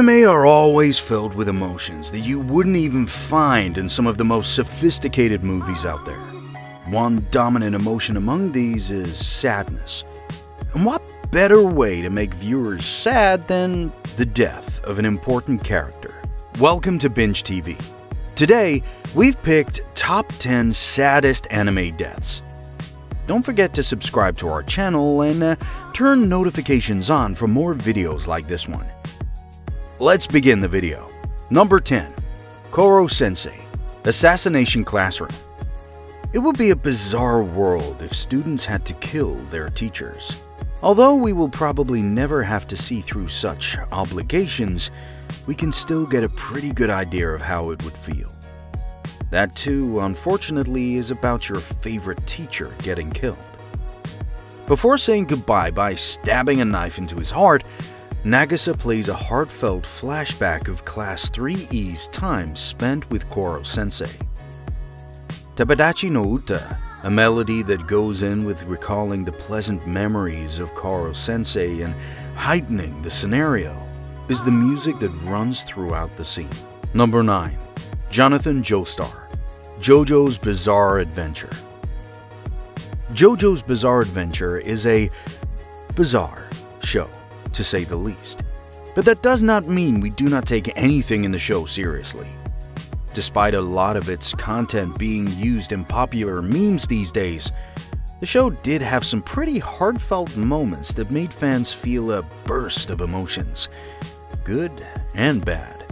Anime are always filled with emotions that you wouldn't even find in some of the most sophisticated movies out there. One dominant emotion among these is sadness. And what better way to make viewers sad than the death of an important character? Welcome to BingeTv. Today, we've picked top 10 saddest anime deaths. Don't forget to subscribe to our channel and turn notifications on for more videos like this one. Let's begin the video. Number 10. Korosensei, Assassination Classroom. It would be a bizarre world if students had to kill their teachers. Although we will probably never have to see through such obligations, we can still get a pretty good idea of how it would feel. That too, unfortunately, is about your favorite teacher getting killed. Before saying goodbye by stabbing a knife into his heart, Nagisa plays a heartfelt flashback of Class 3E's time spent with Korosensei. Tabadachi no Uta, a melody that goes in with recalling the pleasant memories of Korosensei and heightening the scenario, is the music that runs throughout the scene. Number 9. Jonathan Joestar, JoJo's Bizarre Adventure. JoJo's Bizarre Adventure is a bizarre show, to say the least. But that does not mean we do not take anything in the show seriously. Despite a lot of its content being used in popular memes these days, the show did have some pretty heartfelt moments that made fans feel a burst of emotions, good and bad.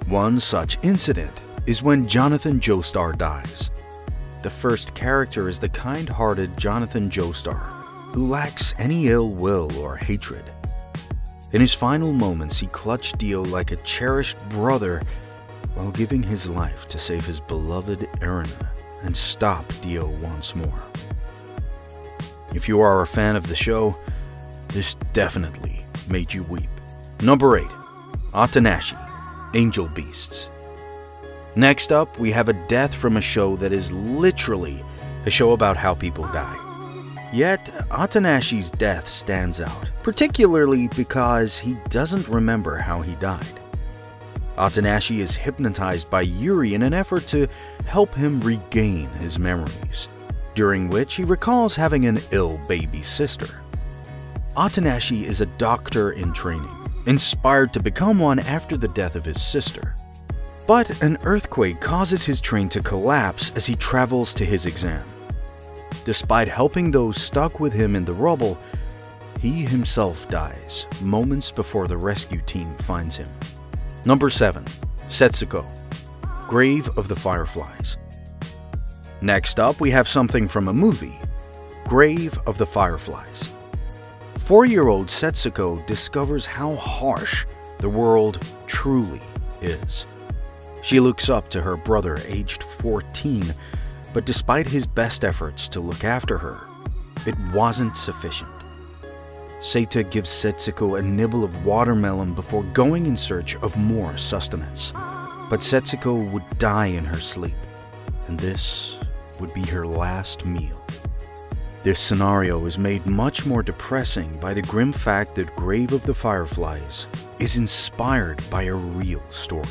One such incident is when Jonathan Joestar dies. The first character is the kind-hearted Jonathan Joestar, who lacks any ill will or hatred. In his final moments, he clutched Dio like a cherished brother while giving his life to save his beloved Erina and stop Dio once more. If you are a fan of the show, this definitely made you weep. Number 8. Atanashi, Angel Beasts. Next up, we have a death from a show that is literally a show about how people die. Yet, Atanashi's death stands out, particularly because he doesn't remember how he died. Atanashi is hypnotized by Yuri in an effort to help him regain his memories, during which he recalls having an ill baby sister. Atanashi is a doctor in training, inspired to become one after the death of his sister. But an earthquake causes his train to collapse as he travels to his exam. Despite helping those stuck with him in the rubble, he himself dies moments before the rescue team finds him. Number 7. Setsuko, Grave of the Fireflies. Next up, we have something from a movie, Grave of the Fireflies. 4-year-old Setsuko discovers how harsh the world truly is. She looks up to her brother, aged 14, but despite his best efforts to look after her, it wasn't sufficient. Seita gives Setsuko a nibble of watermelon before going in search of more sustenance. But Setsuko would die in her sleep, and this would be her last meal. This scenario is made much more depressing by the grim fact that Grave of the Fireflies is inspired by a real story.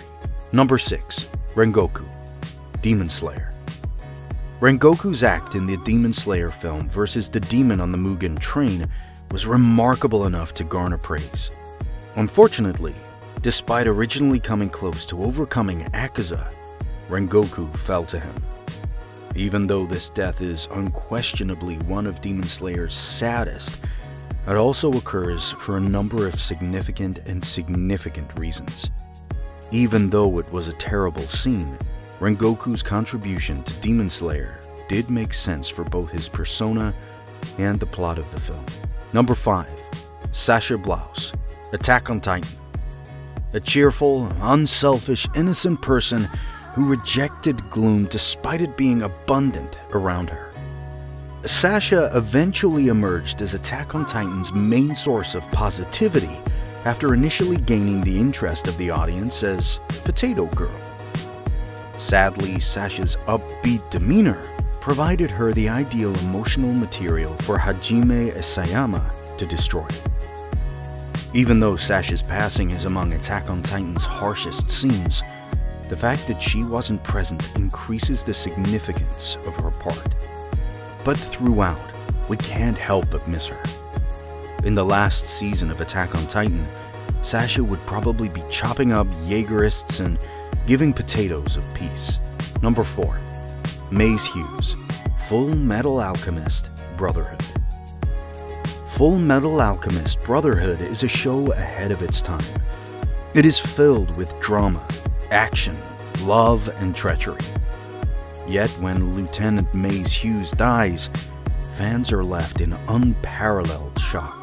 Number 6. Rengoku, Demon Slayer. Rengoku's act in the Demon Slayer film versus the demon on the Mugen train was remarkable enough to garner praise. Unfortunately, despite originally coming close to overcoming Akaza, Rengoku fell to him. Even though this death is unquestionably one of Demon Slayer's saddest, it also occurs for a number of significant and significant reasons. Even though it was a terrible scene, Rengoku's contribution to Demon Slayer did make sense for both his persona and the plot of the film. Number 5. Sasha Blaus, Attack on Titan. A cheerful, unselfish, innocent person who rejected gloom despite it being abundant around her. Sasha eventually emerged as Attack on Titan's main source of positivity after initially gaining the interest of the audience as Potato Girl. Sadly, Sasha's upbeat demeanor provided her the ideal emotional material for Hajime Isayama to destroy. Even though Sasha's passing is among Attack on Titan's harshest scenes, the fact that she wasn't present increases the significance of her part. But throughout, we can't help but miss her. In the last season of Attack on Titan, Sasha would probably be chopping up Jaegerists and giving potatoes of peace. Number 4. Maze Hughes, Full Metal Alchemist, Brotherhood. Full Metal Alchemist Brotherhood is a show ahead of its time. It is filled with drama, action, love, and treachery. Yet when Lieutenant Maze Hughes dies, fans are left in unparalleled shock.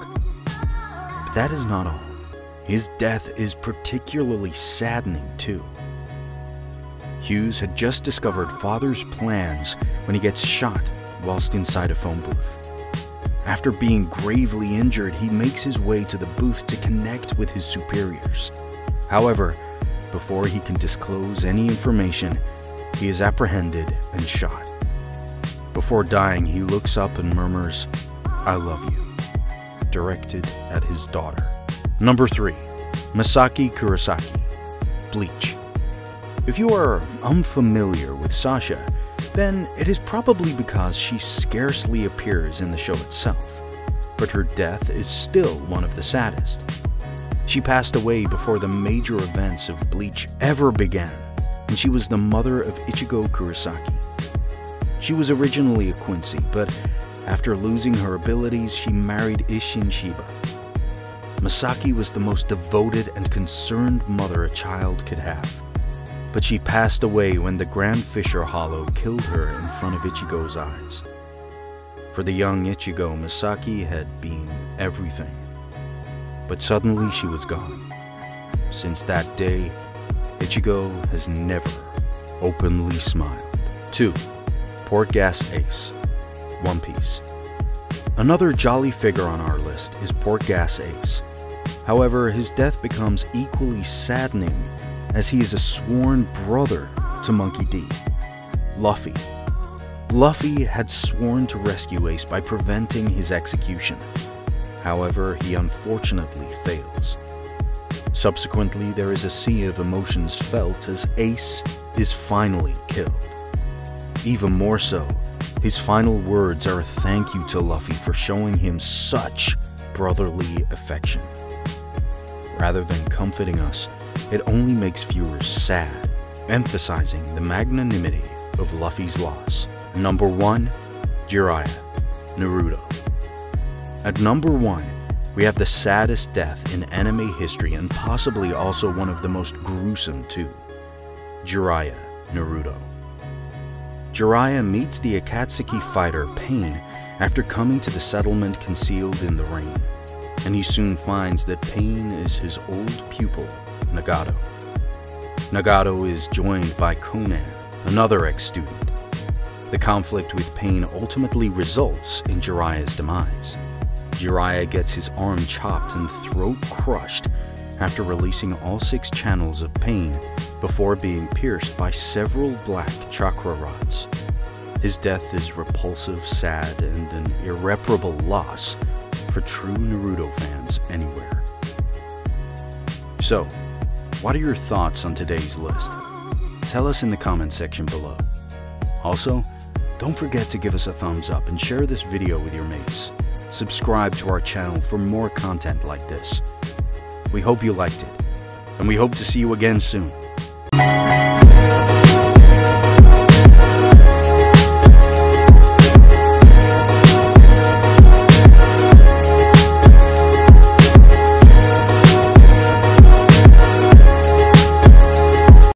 But that is not all. His death is particularly saddening too. Hughes had just discovered Father's plans when he gets shot whilst inside a phone booth. After being gravely injured, he makes his way to the booth to connect with his superiors. However, before he can disclose any information, he is apprehended and shot. Before dying, he looks up and murmurs, "I love you," directed at his daughter. Number 3. Masaki Kurosaki, Bleach. If you are unfamiliar with Sasha, then it is probably because she scarcely appears in the show itself, but her death is still one of the saddest. She passed away before the major events of Bleach ever began, and she was the mother of Ichigo Kurosaki. She was originally a Quincy, but after losing her abilities, she married Isshin Shiba. Masaki was the most devoted and concerned mother a child could have. But she passed away when the Grand Fisher Hollow killed her in front of Ichigo's eyes. For the young Ichigo, Masaki had been everything. But suddenly she was gone. Since that day, Ichigo has never openly smiled. 2. Portgas Ace, One Piece. Another jolly figure on our list is Portgas Ace. However, his death becomes equally saddening as he is a sworn brother to Monkey D, Luffy. Luffy had sworn to rescue Ace by preventing his execution. However, he unfortunately fails. Subsequently, there is a sea of emotions felt as Ace is finally killed. Even more so, his final words are a thank you to Luffy for showing him such brotherly affection. Rather than comforting us, it only makes viewers sad, emphasizing the magnanimity of Luffy's loss. Number 1. Jiraiya Naruto. At number 1, we have the saddest death in anime history and possibly also one of the most gruesome too. Jiraiya Naruto. Jiraiya meets the Akatsuki fighter Pain after coming to the settlement concealed in the rain, and he soon finds that Pain is his old pupil, Nagato. Nagato is joined by Conan, another ex-student. The conflict with Pain ultimately results in Jiraiya's demise. Jiraiya gets his arm chopped and throat crushed after releasing all 6 channels of pain before being pierced by several black chakra rods. His death is repulsive, sad, and an irreparable loss for true Naruto fans anywhere. So, what are your thoughts on today's list? Tell us in the comment section below. Also, don't forget to give us a thumbs up and share this video with your mates. Subscribe to our channel for more content like this. We hope you liked it, and we hope to see you again soon.